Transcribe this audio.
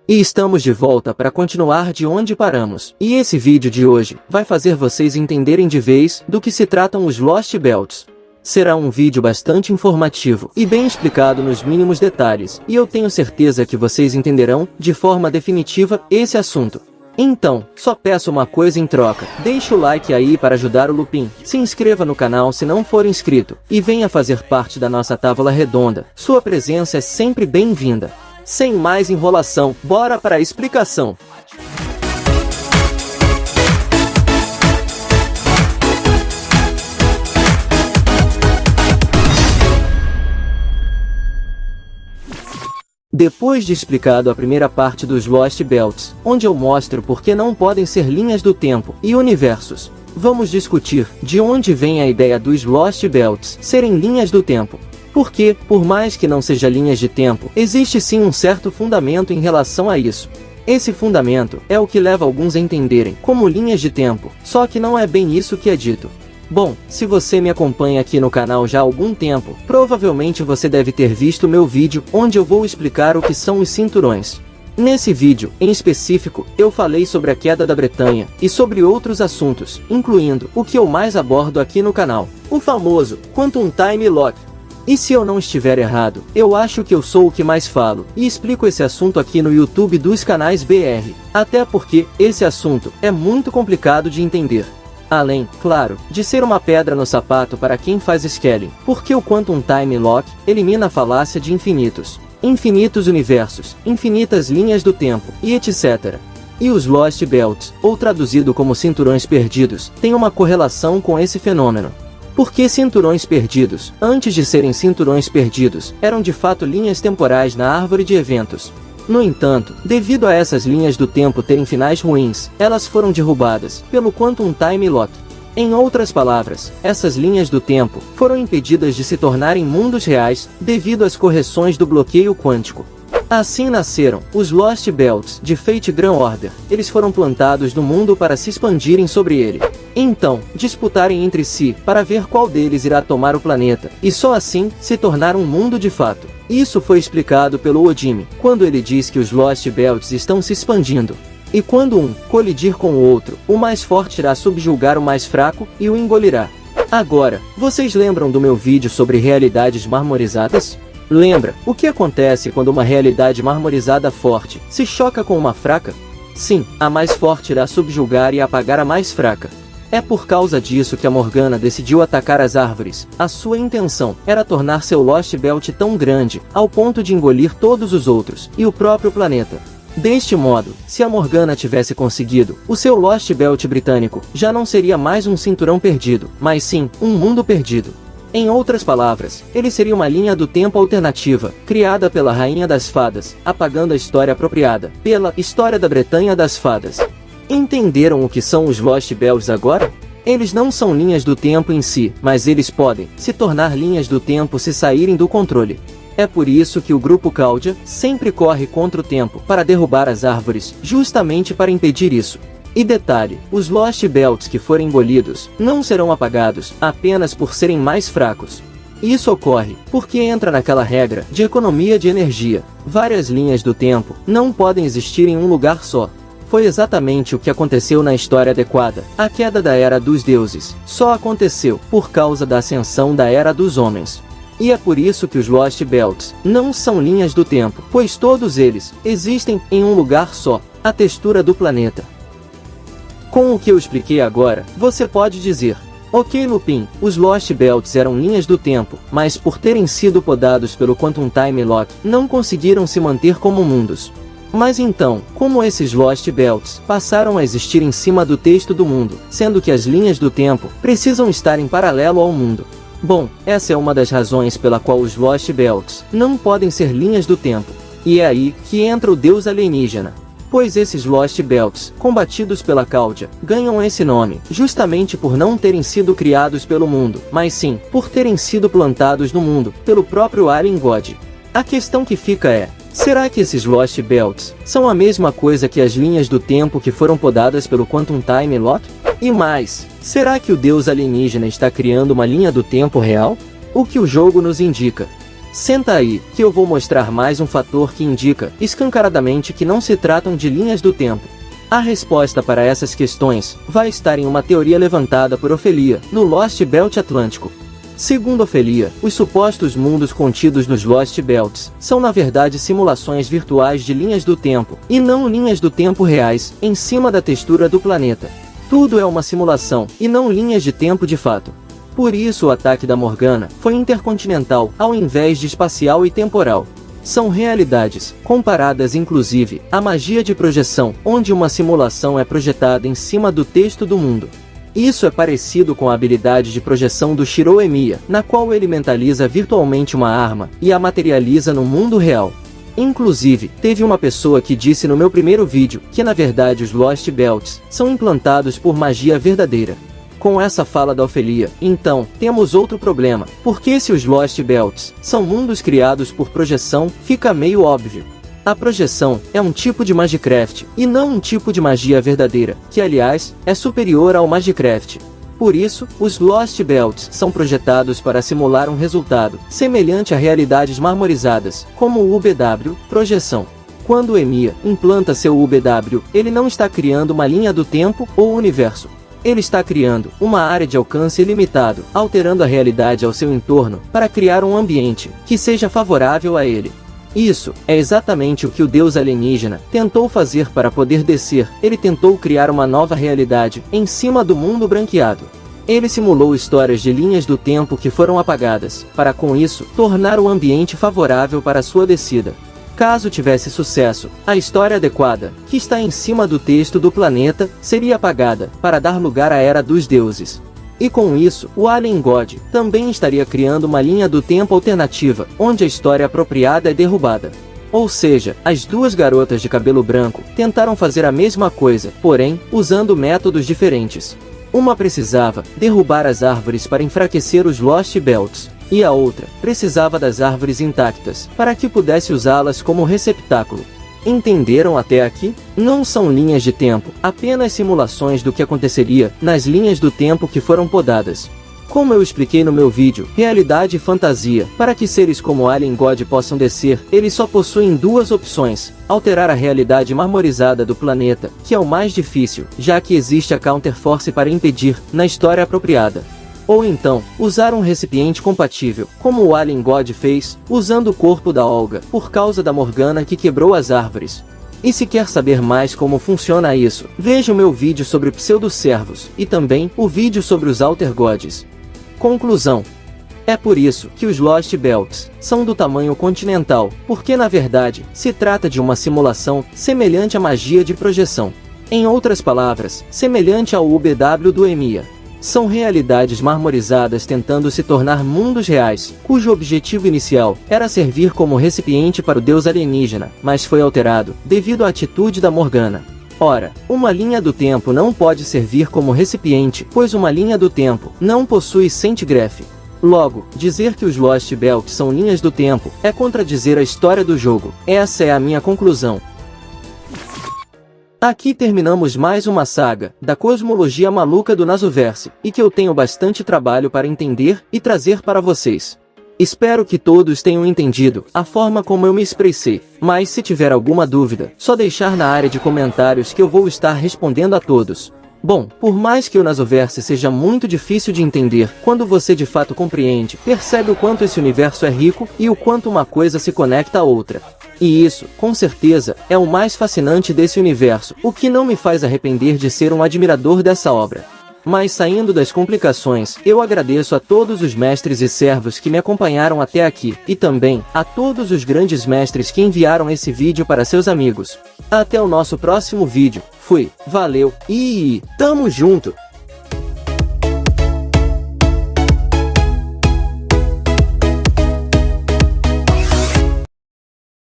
E estamos de volta para continuar de onde paramos. E esse vídeo de hoje vai fazer vocês entenderem de vez do que se tratam os Lost Belts. Será um vídeo bastante informativo e bem explicado nos mínimos detalhes, e eu tenho certeza que vocês entenderão de forma definitiva esse assunto. Então, só peço uma coisa em troca: deixe o like aí para ajudar o Lupin, se inscreva no canal se não for inscrito, e venha fazer parte da nossa tábua redonda. Sua presença é sempre bem-vinda. Sem mais enrolação, bora para a explicação. Depois de explicado a primeira parte dos Lost Belts, onde eu mostro por que não podem ser linhas do tempo e universos, vamos discutir de onde vem a ideia dos Lost Belts serem linhas do tempo. Porque, por mais que não seja linhas de tempo, existe sim um certo fundamento em relação a isso. Esse fundamento é o que leva alguns a entenderem como linhas de tempo, só que não é bem isso que é dito. Bom, se você me acompanha aqui no canal já há algum tempo, provavelmente você deve ter visto meu vídeo onde eu vou explicar o que são os cinturões. Nesse vídeo, em específico, eu falei sobre a queda da Bretanha e sobre outros assuntos, incluindo o que eu mais abordo aqui no canal, o famoso Quantum Time Lock. E se eu não estiver errado, eu acho que eu sou o que mais falo e explico esse assunto aqui no YouTube dos canais BR, até porque esse assunto é muito complicado de entender. Além, claro, de ser uma pedra no sapato para quem faz scaling, porque o Quantum Time Lock elimina a falácia de infinitos universos, infinitas linhas do tempo, e etc. E os Lost Belts, ou traduzido como cinturões perdidos, têm uma correlação com esse fenômeno. Porque cinturões perdidos, antes de serem cinturões perdidos, eram de fato linhas temporais na árvore de eventos. No entanto, devido a essas linhas do tempo terem finais ruins, elas foram derrubadas pelo Quantum Time Lock. Em outras palavras, essas linhas do tempo foram impedidas de se tornarem mundos reais devido às correções do bloqueio quântico. Assim nasceram os Lost Belts de Fate Grand Order. Eles foram plantados no mundo para se expandirem sobre ele. Então, disputarem entre si para ver qual deles irá tomar o planeta, e só assim se tornar um mundo de fato. Isso foi explicado pelo Odimi, quando ele diz que os Lost Belts estão se expandindo. E quando um colidir com o outro, o mais forte irá subjugar o mais fraco e o engolirá. Agora, vocês lembram do meu vídeo sobre realidades marmorizadas? Lembra o que acontece quando uma realidade marmorizada forte se choca com uma fraca? Sim, a mais forte irá subjugar e apagar a mais fraca. É por causa disso que a Morgana decidiu atacar as árvores. A sua intenção era tornar seu Lost Belt tão grande, ao ponto de engolir todos os outros, e o próprio planeta. Deste modo, se a Morgana tivesse conseguido, o seu Lost Belt britânico já não seria mais um cinturão perdido, mas sim, um mundo perdido. Em outras palavras, ele seria uma linha do tempo alternativa, criada pela Rainha das Fadas, apagando a história apropriada pela História da Bretanha das Fadas. Entenderam o que são os Lost Belts agora? Eles não são linhas do tempo em si, mas eles podem se tornar linhas do tempo se saírem do controle. É por isso que o grupo Caudia sempre corre contra o tempo para derrubar as árvores, justamente para impedir isso. E detalhe, os Lost Belts que forem engolidos não serão apagados apenas por serem mais fracos. Isso ocorre porque entra naquela regra de economia de energia. Várias linhas do tempo não podem existir em um lugar só. Foi exatamente o que aconteceu na história adequada. A queda da Era dos Deuses só aconteceu por causa da ascensão da Era dos Homens. E é por isso que os Lost Belts não são linhas do tempo, pois todos eles existem em um lugar só, a textura do planeta. Com o que eu expliquei agora, você pode dizer: ok Lupin, os Lost Belts eram linhas do tempo, mas por terem sido podados pelo Quantum Time Lock, não conseguiram se manter como mundos. Mas então, como esses Lost Belts passaram a existir em cima do texto do mundo, sendo que as linhas do tempo precisam estar em paralelo ao mundo? Bom, essa é uma das razões pela qual os Lost Belts não podem ser linhas do tempo. E é aí que entra o deus alienígena. Pois esses Lost Belts, combatidos pela Caudia, ganham esse nome, justamente por não terem sido criados pelo mundo, mas sim, por terem sido plantados no mundo, pelo próprio Alien God. A questão que fica é: será que esses Lost Belts são a mesma coisa que as linhas do tempo que foram podadas pelo Quantum Time Lock? E mais, será que o deus alienígena está criando uma linha do tempo real? O que o jogo nos indica. Senta aí, que eu vou mostrar mais um fator que indica, escancaradamente, que não se tratam de linhas do tempo. A resposta para essas questões vai estar em uma teoria levantada por Ofelia, no Lost Belt Atlântico. Segundo Ofelia, os supostos mundos contidos nos Lost Belts são na verdade simulações virtuais de linhas do tempo, e não linhas do tempo reais, em cima da textura do planeta. Tudo é uma simulação, e não linhas de tempo de fato. Por isso o ataque da Morgana foi intercontinental, ao invés de espacial e temporal. São realidades, comparadas inclusive à magia de projeção, onde uma simulação é projetada em cima do texto do mundo. Isso é parecido com a habilidade de projeção do Shiro Emiya, na qual ele mentaliza virtualmente uma arma e a materializa no mundo real. Inclusive, teve uma pessoa que disse no meu primeiro vídeo que na verdade os Lost Belts são implantados por magia verdadeira. Com essa fala da Ofelia, então, temos outro problema, porque se os Lost Belts são mundos criados por projeção, fica meio óbvio. A projeção é um tipo de Magicraft, e não um tipo de magia verdadeira, que aliás, é superior ao Magicraft. Por isso, os Lost Belts são projetados para simular um resultado, semelhante a realidades marmorizadas, como o UBW, projeção. Quando o Emiya implanta seu UBW, ele não está criando uma linha do tempo ou universo. Ele está criando uma área de alcance ilimitado, alterando a realidade ao seu entorno, para criar um ambiente que seja favorável a ele. Isso é exatamente o que o deus alienígena tentou fazer para poder descer. Ele tentou criar uma nova realidade em cima do mundo branqueado. Ele simulou histórias de linhas do tempo que foram apagadas, para com isso, tornar o ambiente favorável para sua descida. Caso tivesse sucesso, a história adequada, que está em cima do texto do planeta, seria apagada, para dar lugar à Era dos Deuses. E com isso, o Alien God também estaria criando uma linha do tempo alternativa, onde a história apropriada é derrubada. Ou seja, as duas garotas de cabelo branco tentaram fazer a mesma coisa, porém, usando métodos diferentes. Uma precisava derrubar as árvores para enfraquecer os Lost Belts, e a outra precisava das árvores intactas, para que pudesse usá-las como receptáculo. Entenderam até aqui? Não são linhas de tempo, apenas simulações do que aconteceria nas linhas do tempo que foram podadas. Como eu expliquei no meu vídeo, realidade e fantasia, para que seres como Alien God possam descer, eles só possuem duas opções: alterar a realidade marmorizada do planeta, que é o mais difícil, já que existe a Counterforce para impedir, na história apropriada. Ou então, usar um recipiente compatível, como o Alien God fez, usando o corpo da Olga, por causa da Morgana que quebrou as árvores. E se quer saber mais como funciona isso, veja o meu vídeo sobre pseudo-servos, e também o vídeo sobre os Alter Gods. Conclusão. É por isso que os Lost Belts são do tamanho continental, porque na verdade, se trata de uma simulação semelhante à magia de projeção. Em outras palavras, semelhante ao UBW do Emiya. São realidades marmorizadas tentando se tornar mundos reais, cujo objetivo inicial era servir como recipiente para o deus alienígena, mas foi alterado, devido à atitude da Morgana. Ora, uma linha do tempo não pode servir como recipiente, pois uma linha do tempo não possui centigraph. Logo, dizer que os Lost Belts são linhas do tempo é contradizer a história do jogo. Essa é a minha conclusão. Aqui terminamos mais uma saga da cosmologia maluca do Nasoverse, e que eu tenho bastante trabalho para entender e trazer para vocês. Espero que todos tenham entendido a forma como eu me expressei, mas se tiver alguma dúvida, só deixar na área de comentários que eu vou estar respondendo a todos. Bom, por mais que o Nasoverse seja muito difícil de entender, quando você de fato compreende, percebe o quanto esse universo é rico e o quanto uma coisa se conecta à outra. E isso, com certeza, é o mais fascinante desse universo, o que não me faz arrepender de ser um admirador dessa obra. Mas saindo das complicações, eu agradeço a todos os mestres e servos que me acompanharam até aqui, e também a todos os grandes mestres que enviaram esse vídeo para seus amigos. Até o nosso próximo vídeo. Fui, valeu e tamo junto!